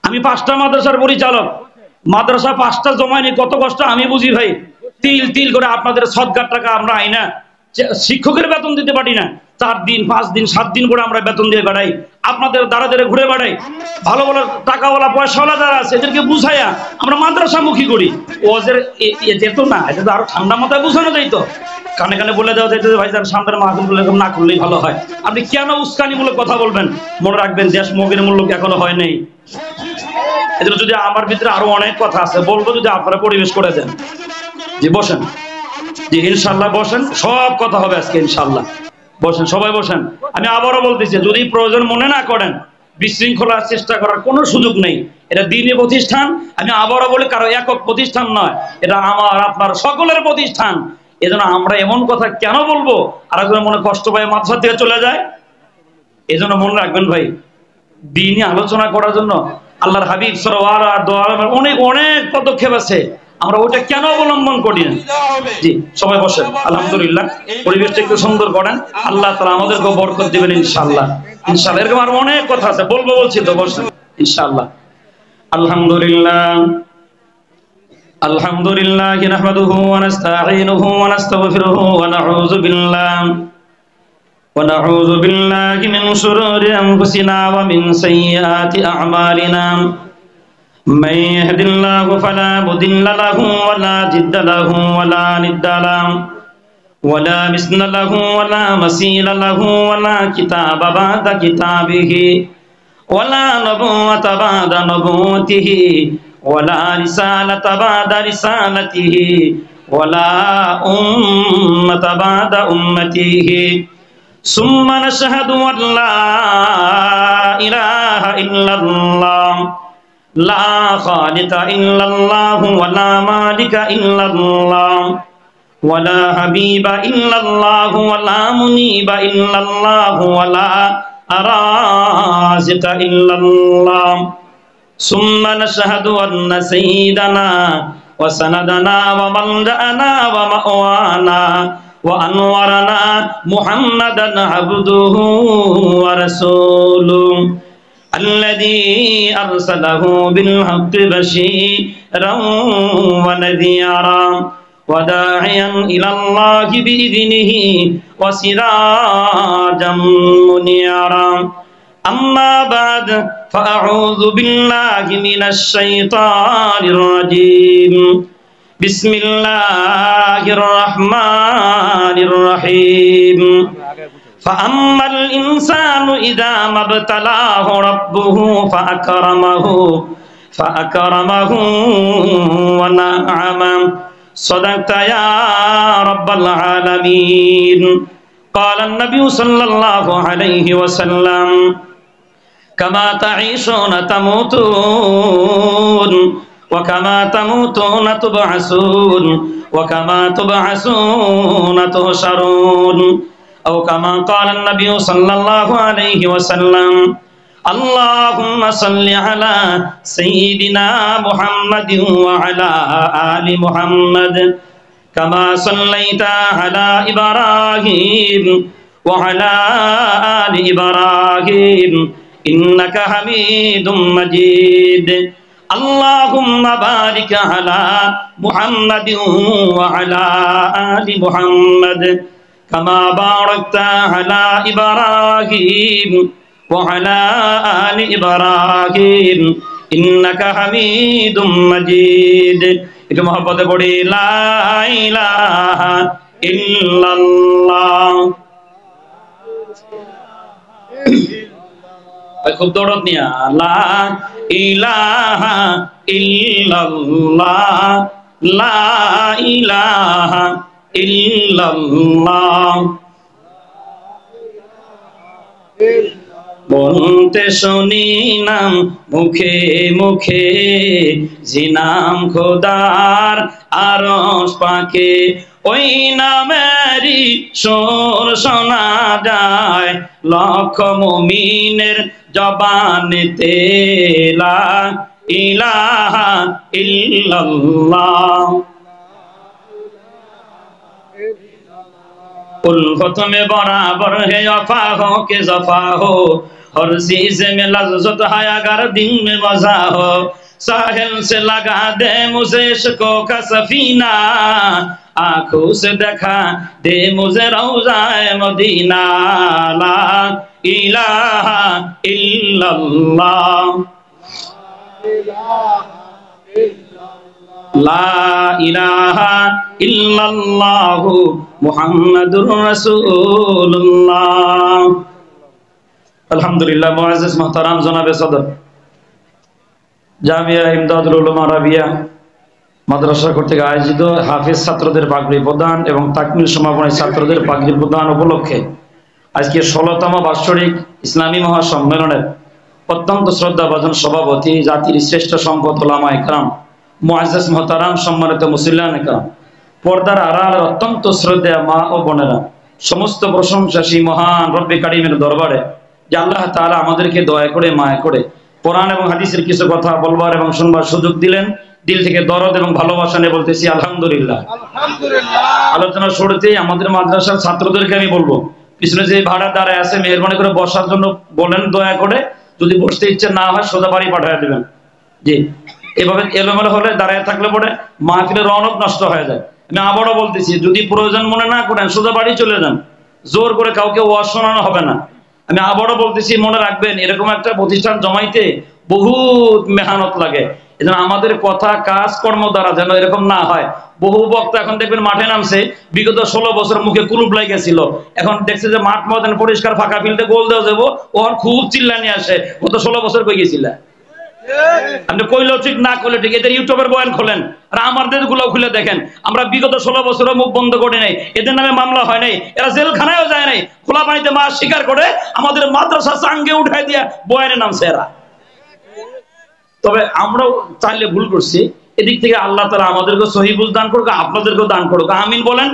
আমি 5টা মাদ্রাসার পরিচালক, মাদ্রাসা 5টা জমায়নি কত কষ্ট আমি বুঝি ভাই। তিল তিল করে আপনাদের সদকার টাকা আমরা আইনা শিক্ষকের বেতন দিতে পারি না, 4 দিন 5 দিন 7 দিন করে আমরা বেতন দিয়ে বেড়াই, আপনাদের দ্বারা দ্বারে ঘুরে বেড়াই। ভালো ভালো টাকাওয়ালা পয়সাওয়ালা যারা আছে এদেরকে বুঝাইয়া আমরা মাদ্রাসামুখী করি। ওদের যেত না, এটা তো আরো ঠান্ডা মাথায় বুঝানো যাইতো, কানে কানে বলে দেওয়া যাইতো ভাই যার সামনের মাহফিল না করলেই ভালো হয়। আপনি কেন উস্কানিমূলক কথা বলবেন? মনে রাখবেন দেশ মগের মূল্য এখনো হয় নাই। এজন্য যদি আমার ভিতরে আরো অনেক কথা আছে বলবো, যদি আপনারা পরিবেশ করে দেন। জি বসেন, জি ইনশাল্লাহ বসেন, সব কথা হবে আজকে ইনশাল্লাহ। বসেন, সবাই বসেন। আমি আবারও বলতেছি, যদি প্রয়োজন মনে না করেন, বিশৃঙ্খলার চেষ্টা করার কোনো সুযোগ নেই। এটা দ্বীনি প্রতিষ্ঠান, আমি আবারও বলি কারো একক প্রতিষ্ঠান নয়, এটা আমার আপনার সকলের প্রতিষ্ঠান। এজন্য আমরা এমন কথা কেন বলবো আর একজনের মনে কষ্ট পায় মাদ্রাসা থেকে চলে যায়? এজন্য মনে রাখবেন ভাই, দ্বীনি আলোচনা করার জন্য আল্লাহর হাবিব সাল্লাল্লাহু আলাইহি ওয়াসাল্লাম অনেক অনেক পদক্ষেপ আছে, আমরা ওটা কেন অবলম্বন করি না? জি সবাই বসেন। আলহামদুলিল্লাহ, পরিবেশটা একটু সুন্দর করেন, আল্লাহ তাআলা আমাদেরকে বরকত দিবেন ইনশাআল্লাহ। ইনশাআল্লাহ এরকম আর অনেক কথা আছে বলবো, বলছি তো বসেন ইনশাআল্লাহ। আলহামদুলিল্লাহ আলহামদুলিল্লাহ নাহমাদুহু ওয়া নাস্তাঈনুহু ওয়া নাস্তাগফিরুহু ওয়া নাউযু বিল্লাহি মিন শুরুরি আনফুসিনা ওয়া মিন সাইয়্যাতি আ'মালিনা। من يهد الله فلا مضل له ولا ضد له ولا ند له ولا مثل له ولا مثيل له ولا كتاب بعد كتابه ولا نبوة بعد نبوته ولا رسالة بعد رسالته ولا أمة بعد أمته ثم نشهد أن لا إله إلا الله لا خالق إلا الله ولا مالك إلا الله ولا حبيب إلا الله ولا منيب إلا الله ولا رازق إلا الله ثم نشهد أن سيدنا وسندنا وملجأنا ومأوانا وأنورنا محمدا عبده ورسوله الذي أرسله بالحق بشيرا ونذيرا وداعيا إلى الله بإذنه وسراجا منيرا أما بعد فأعوذ بالله من الشيطان الرجيم بسم الله الرحمن الرحيم فأما الإنسان إذا ما ابتلاه ربه فأكرمه ونعمه صدقت يا رب العالمين قال النبي صلى الله عليه وسلم كما تعيشون تموتون وكما تموتون تبعثون وكما تبعثون تحشرون أو كما قال النبي صلى الله عليه وسلم اللهم صل على سيدنا محمد وعلى آل محمد كما صليت على إبراهيم وعلى آل إبراهيم إنك حميد مجيد اللهم بارك على محمد وعلى آل محمد كما باركت على إبراهيم وعلى آل إبراهيم إنك حميد مجيد একটু মহব্বতে পড়ি লা ইলাহা ইল্লাল্লাহ। খুব দৌড়ত নিয়া লা ইলাহা ইল্লাল্লাহ লা ইলাহা ইল্লাল্লাহ। বলতে শুনি নাম মুখে মুখে জিনাম খোদার আরশ পাকে, ওই নামেরই সুর শোনা যায় লক্ষ মুমিনের জবানেতে লা ইলাহা ইল্লাল্লাহ। उल्फत में बराबर है वफा हो के जफा हो, हर चीज में लज्जत है अगर दिन में मजा हो, साहिल से लगा दे मुझे इश्क़ों का सफीना, आंखों से देखा दे मुझे रौज़ाए मदीना, ला इलाहा इल्लल्लाह, ला इलाहा इल्लल्लाह मुहम्मदुर रसूलुल्लाह। अल्हम्दुलिल्लाह। मुअज़्ज़िज़ मोहतरम जनाबे सदर জামিয়া ইমদাদুল উলুমা রাবিয়া মাদ্রাসা কর্তৃক আয়োজিত হাফেজ ছাত্রদের পাগড়ি প্রদান এবং তাকমিল সমাপনী ছাত্রদের পাগড়ি প্রদান উপলক্ষে আজকে 16তম বার্ষিক ইসলামী মহাসম্মেলনের অত্যন্ত শ্রদ্ধাভাজন সভাপতি, জাতির শ্রেষ্ঠ সম্পদ উলামা ইকরাম, মুআজ্জাজ মোহতারাম, সম্মানিত মুসল্লিয়ান ইকরাম, পর্দার আড়ালের অত্যন্ত শ্রদ্ধেয় মা ও বোনেরা, সমস্ত প্রশংসা সেই মহান রব্বে কারিমের দরবারে যে আল্লাহ তাআলা আমাদেরকে দয়া করে মায়া করে কোরআন এবং হাদিসের কিছু কথা বলবার এবং শুনবার সুযোগ দিলেন। দিল থেকে দরদ এবং ভালোবাসা নিয়ে বলতেছি আলহামদুলিল্লাহ। আলোচনা শুরুতেই আমাদের মাদ্রাসার ছাত্রদেরকে আমি বলবো, পিছনে যে ভাড়া দাঁড়ায় আছে মেহরবানি করে বসার জন্য বলেন দয়া করে, যদি বসতে ইচ্ছে না হয় সোজা বাড়ি পাঠিয়ে দেবেন। জি, এভাবে এলোমেলো হলে দাঁড়ায় থাকলে পরে মাহফিলের রৌনক নষ্ট হয়ে যায়। আমি আবারও বলতেছি, যদি প্রয়োজন মনে না করেন সোজা বাড়ি চলে যান, জোর করে কাউকে ওয়াজ শোনানো হবে না। আমি আবারও বলতেছি, মনে রাখবেন এরকম একটা প্রতিষ্ঠান জমাইতে বহুত মেহনত লাগে। এজন্য আমাদের কথা কাজ কর্ম দ্বারা যেন এরকম না হয়। বহু বক্তা এখন দেখবেন মাঠে নামছে, বিগত 16 বছর মুখে কুলুপ লাগিয়েছিল, এখন দেখছে যে মাঠ ময়দান পরিষ্কার ফাঁকা ফিল্ডে গোল দেওয়া যাবো, ওর খুব চিল্লানি আসে, গত 16 বছর কই গেছিল। আপনি কইলেও ঠিক না করলে ঠিক, এদের ইউটিউবের বয়ান খোলেন আর আমাদের গুলো খুলে দেখেন, আমরা বিগত 16 বছরও মুখ বন্ধ করি নাই, এদের নামে মামলা হয় নাই, এরা জেলখানায়ও যায় নাই, খোলা পানিতে মাছ শিকার করে আমাদের মাদ্রাসা চাঙ্গে উঠাই দিয়া বয়ানে নামছে এরা। তবে আমরাও চাইলে ভুল করছি, এদিক থেকে আল্লাহ তাআলা আমাদেরকে সহিহ বুঝ দান করুক, আপনাদেরকেও দান করুক, আমিন বলেন।